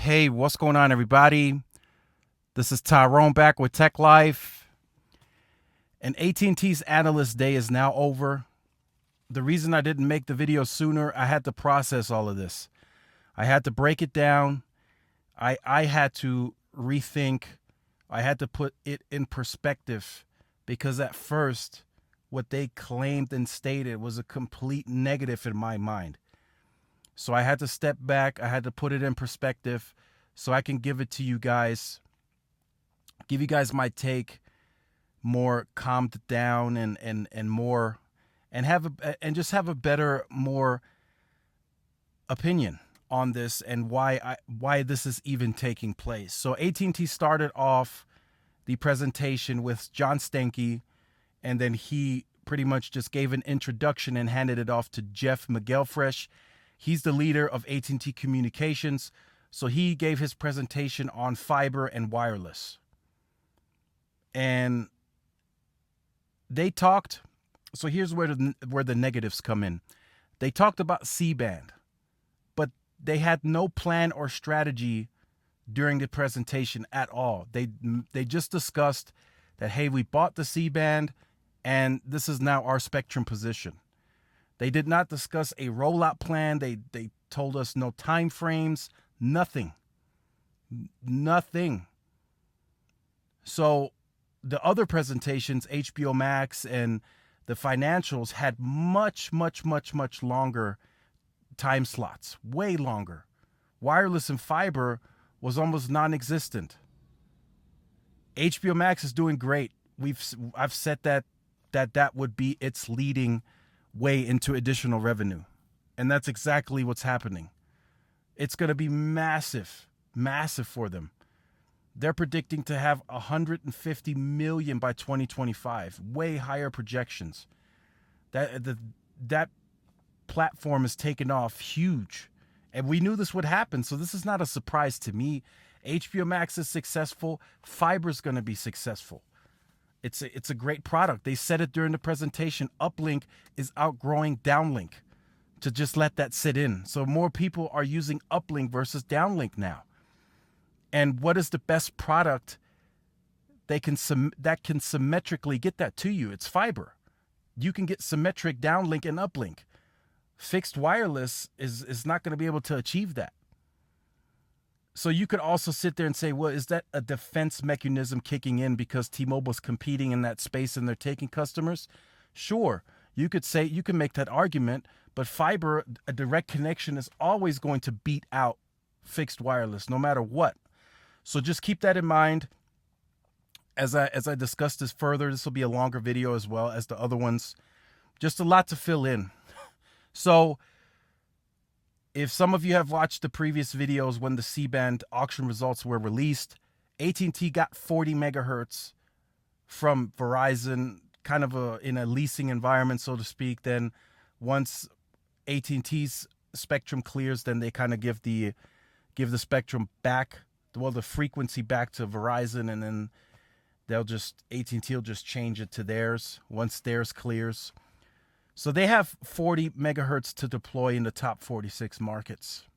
Hey, what's going on, everybody? This is Tyrone back with Tech Life. And AT&T's Analyst Day is now over. The reason I didn't make the video sooner, I had to process all of this. I had to break it down. I had to rethink. I had to put it in perspective because at first, what they claimed and stated was a complete negative in my mind. So I had to step back. I had to put it in perspective so I can give it to you guys, give you guys my take more calmed down and more and just have a better, more opinion on this and why this is even taking place. So AT&T started off the presentation with John Stankey, and then he pretty much just gave an introduction and handed it off to Jeff McElfresh. He's the leader of AT&T Communications, so he gave his presentation on fiber and wireless. And they talked, so here's where the negatives come in. They talked about C-band, but they had no plan or strategy during the presentation at all. They just discussed that, hey, we bought the C-band, and this is now our spectrum position. They did not discuss a rollout plan. They told us no time frames, nothing. So the other presentations, HBO Max and the financials, had much longer time slots, way longer. Wireless and fiber was almost non-existent. HBO Max is doing great. I've said that would be its leading way into additional revenue. And that's exactly what's happening. It's going to be massive for them. They're predicting to have 150 million by 2025, way higher projections. That platform is taken off huge. And we knew this would happen, so this is not a surprise to me. HBO Max is successful. Fiber's going to be successful. It's a great product. They said it during the presentation. Uplink is outgrowing downlink. To just let that sit in. So more people are using uplink versus downlink now. And what is the best product that can symmetrically get that to you? It's fiber. You can get symmetric downlink and uplink. Fixed wireless is not going to be able to achieve that. So you could also sit there and say, well, is that a defense mechanism kicking in because T-Mobile's competing in that space and they're taking customers? Sure, you can make that argument, but fiber, a direct connection, is always going to beat out fixed wireless no matter what. So just keep that in mind as I discuss this further. This will be a longer video as well as the other ones. Just a lot to fill in. So if some of you have watched the previous videos when the C-band auction results were released, AT&T got 40 megahertz from Verizon, kind of in a leasing environment, so to speak. Then once AT&T's spectrum clears, then they kind of give the spectrum back, the frequency back to Verizon, and then AT&T will just change it to theirs once theirs clears. So they have 40 megahertz to deploy in the top 46 markets.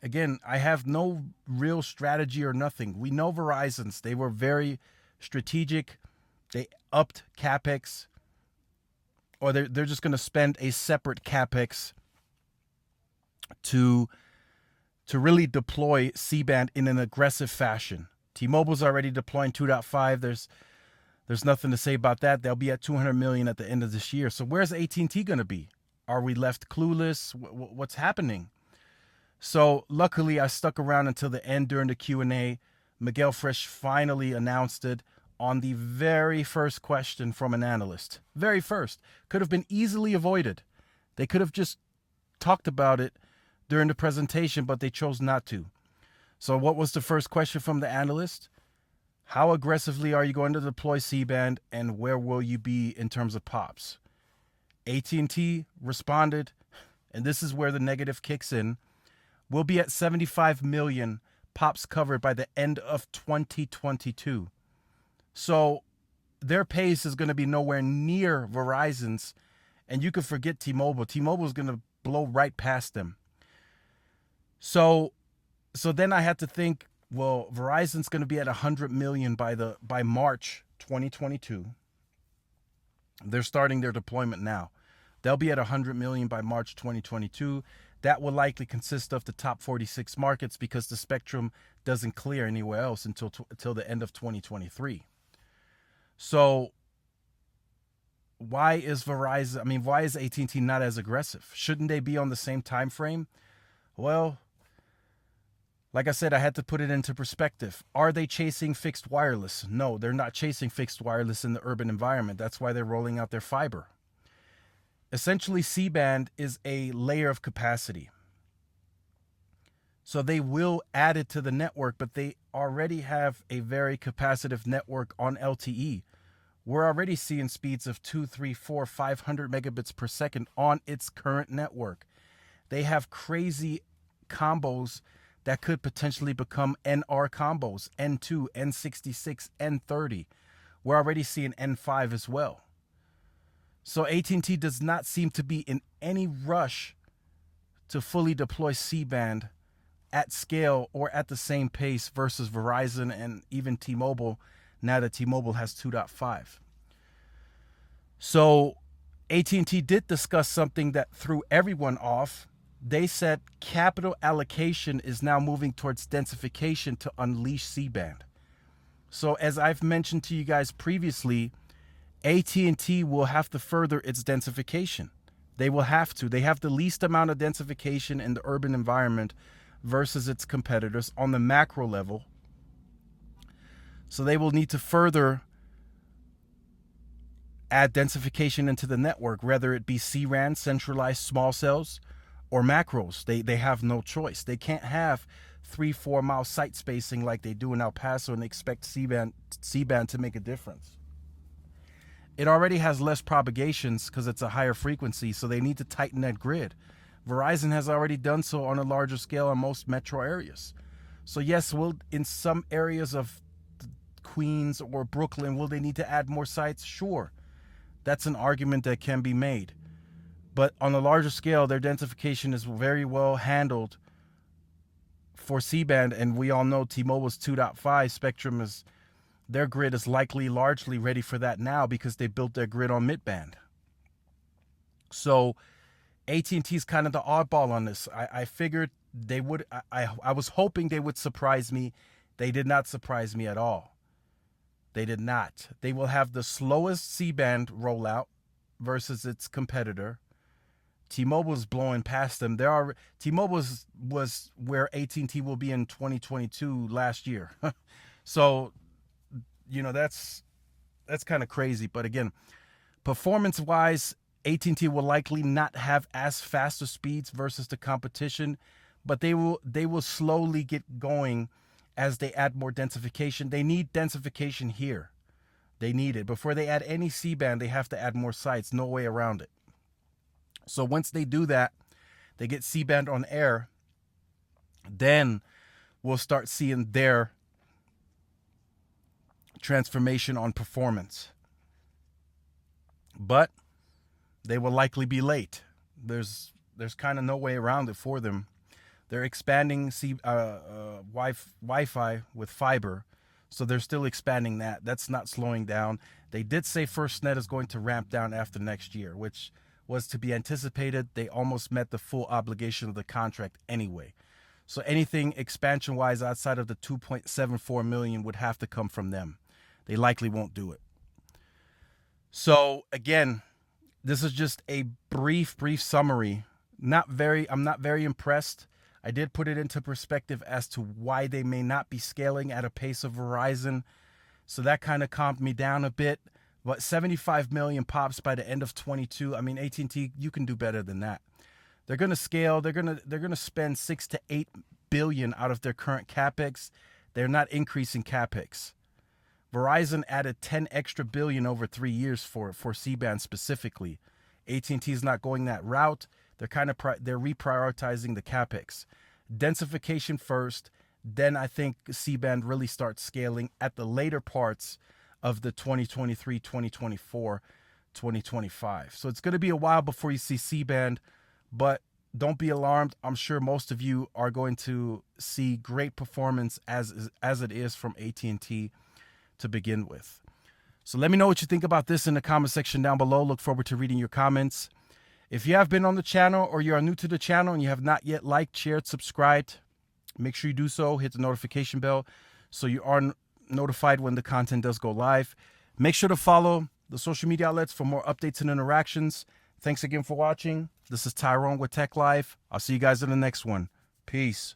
Again, I have no real strategy or nothing. We know Verizon's. They were very strategic. They upped CapEx, or they're just going to spend a separate CapEx to really deploy C-band in an aggressive fashion. T-Mobile's already deploying 2.5. There's nothing to say about that. They'll be at 200 million at the end of this year. So where's AT&T going to be? Are we left clueless? What's happening? So luckily, I stuck around until the end during the Q&A. McElfresh finally announced it on the very first question from an analyst. Very first. Could have been easily avoided. They could have just talked about it during the presentation, but they chose not to. So what was the first question from the analyst? How aggressively are you going to deploy C-band, and where will you be in terms of POPs? AT&T responded, and this is where the negative kicks in, we'll be at 75 million POPs covered by the end of 2022. So their pace is going to be nowhere near Verizon's, and you could forget T-Mobile. T-Mobile is going to blow right past them. So So then I had to think, well, Verizon's going to be at 100 million by March 2022. They're starting their deployment now. They'll be at 100 million by March 2022. That will likely consist of the top 46 markets because the spectrum doesn't clear anywhere else until the end of 2023. So why is AT&T not as aggressive? Shouldn't they be on the same time frame? Well, like I said, I had to put it into perspective. Are they chasing fixed wireless? No, they're not chasing fixed wireless in the urban environment. That's why they're rolling out their fiber. Essentially, C-band is a layer of capacity. So they will add it to the network, but they already have a very capacitive network on LTE. We're already seeing speeds of 2, 3, 4, 500 megabits per second on its current network. They have crazy combos that could potentially become NR combos, N2, N66, N30. We're already seeing N5 as well. So AT&T does not seem to be in any rush to fully deploy C-band at scale or at the same pace versus Verizon and even T-Mobile, now that T-Mobile has 2.5. So AT&T did discuss something that threw everyone off. They said capital allocation is now moving towards densification to unleash C-band. So as I've mentioned to you guys previously, AT&T will have to further its densification. They will have to. They have the least amount of densification in the urban environment versus its competitors on the macro level. So they will need to further add densification into the network, whether it be C-RAN, centralized small cells, or macros. They have no choice. They can't have 3-4 mile site spacing like they do in El Paso and expect C-band to make a difference. It already has less propagations because it's a higher frequency, so they need to tighten that grid. Verizon has already done so on a larger scale in most metro areas. So yes, in some areas of Queens or Brooklyn, will they need to add more sites? Sure. That's an argument that can be made. But on a larger scale, their densification is very well handled for C-band, and we all know T-Mobile's 2.5 spectrum their grid is likely largely ready for that now because they built their grid on mid-band. So AT&T is kind of the oddball on this. I figured they would. I was hoping they would surprise me. They did not surprise me at all. They did not. They will have the slowest C-band rollout versus its competitor. T-Mobile's blowing past them. T-Mobile was where AT&T will be in 2022 last year. So, that's kind of crazy. But again, performance-wise, AT&T will likely not have as fast of speeds versus the competition, but they will slowly get going as they add more densification. They need densification here. They need it. Before they add any C-band, they have to add more sites. No way around it. So once they do that, they get C-band on air, then we'll start seeing their transformation on performance. But they will likely be late. There's kind of no way around it for them. They're expanding Wi-Fi with fiber, so they're still expanding that. That's not slowing down. They did say FirstNet is going to ramp down after next year, which was to be anticipated. They almost met the full obligation of the contract anyway. So anything expansion-wise outside of the 2.74 million would have to come from them. They likely won't do it. So again, this is just a brief summary. I'm not very impressed. I did put it into perspective as to why they may not be scaling at a pace of Verizon. So that kind of calmed me down a bit. But 75 million pops by the end of 22. I mean, AT&T, you can do better than that. They're going to scale. They're going to spend 6 to 8 billion out of their current capex. They're not increasing capex. Verizon added 10 extra billion over 3 years for C-band specifically. AT&T is not going that route. They're they're reprioritizing the capex. Densification first, then I think C-band really starts scaling at the later parts of the 2023, 2024, 2025. So it's going to be a while before you see C-band, but don't be alarmed. I'm sure most of you are going to see great performance as it is from AT&T to begin with. So let me know what you think about this in the comment section down below. Look forward to reading your comments. If you have been on the channel or you are new to the channel and you have not yet liked, shared, subscribed, make sure you do so. Hit the notification bell so you are notified when the content does go live. Make sure to follow the social media outlets for more updates and interactions. Thanks again for watching. This is Tyrone with Tech Live. I'll see you guys in the next one. Peace.